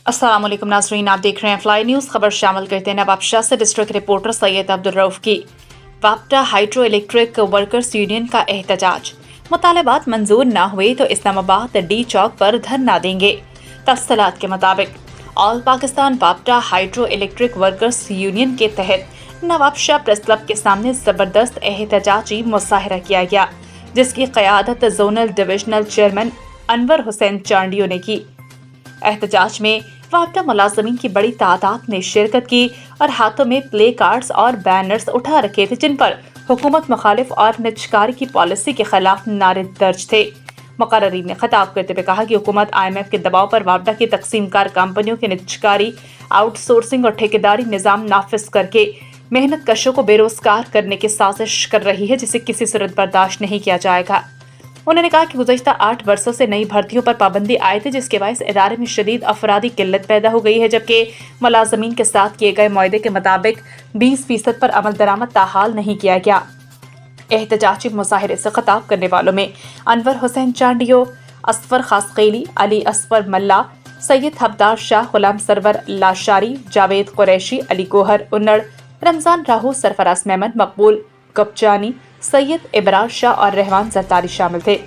अस्सलाम वालेकुम नाज़रीन, आप देख रहे हैं फ्लाई न्यूज़। खबर शामिल करते हैं नवाबशाह से डिस्ट्रिक्ट रिपोर्टर सैयद अब्दुल रऊफ की। वापटा हाइड्रो इलेक्ट्रिक वर्कर्स यूनियन का एहतजाज। मुतालबात मंजूर न हुए तो इस्लामाबाद डी चौक पर धरना देंगे। तफसीलात के मुताबिक ऑल पाकिस्तान वापटा हाइड्रो इलेक्ट्रिक वर्कर्स यूनियन के तहत नवाबशाह प्रेस क्लब के सामने ज़बरदस्त एहतजाजी मुजाहरा किया गया, जिसकी क़यादत zonal divisional chairman Anwar Hussain Chandio ने की। एहतजाज में वापटा मुलाजमीन की बड़ी तादाद ने शिरकत की और हाथों में प्ले कार्ड्स और बैनर्स उठा रखे थे, जिन पर हुकूमत मुखालिफ और निजकारी की पॉलिसी के खिलाफ नारे दर्ज थे। मुकर्रीन ने खिताब करते हुए कहा कि हुकूमत IMF के दबाव पर वापटा की तकसीमकार कंपनियों के निजकारी आउटसोर्सिंग और ठेकेदारी निज़ाम नाफिज करके मेहनत कशों को बेरोजगार करने की साजिश कर रही है, जिसे किसी सूरत बर्दाश्त नहीं किया जाएगा। उन्होंने कहा कि गुज़श्ता 8 वर्षों से नई भर्तियों पर पाबंदी आए थे, जिसके बायस इदारे में शदीद अफरादी किल्लत पैदा हो गई है, जबकि मुलाजमीन के साथ किए गए मुआहदे के मुताबिक 20% पर अमल दरामद ताहाल नहीं किया गया। एहतजाजी मुजाहरे से खिताब करने वालों में अनवर हुसैन चांडियो, असफर खासकेली, अली असफर मल्ला, सैयद हबदार शाह, गुलाम सरवर लाशारी, जावेद कुरैशी, अली गोहर उन्नड़, रमजान राहू, सरफराज मेमन, मकबूल कपचानी, सैयद इबरार शाह और रहमान जरदारी शामिल थे।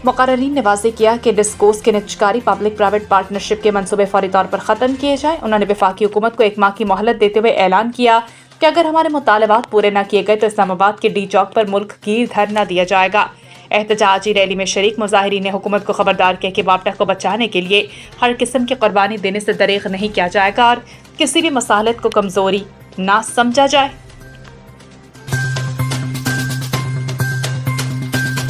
मुकर्रीन ने वाज़ेह किया कि डिस्कोस के निजकारी पब्लिक प्राइवेट पार्टनरशिप के मंसूबे फौरी तौर पर ख़त्म किए जाएं। उन्होंने वफाकी हुकूमत को 1 माह की मोहलत देते हुए ऐलान किया कि अगर हमारे मुतालबात पूरे न किए गए तो इस्लामाबाद के डी चौक पर मुल्क की धरना दिया जाएगा। एहतजाजी रैली में शरीक मुजाहिरीन ने हुकूमत को खबरदार किया कि वापटा को बचाने के लिए हर किस्म की कुर्बानी देने से दरेग नहीं किया जाएगा और किसी भी मसालत को कमज़ोरी ना समझा जाए।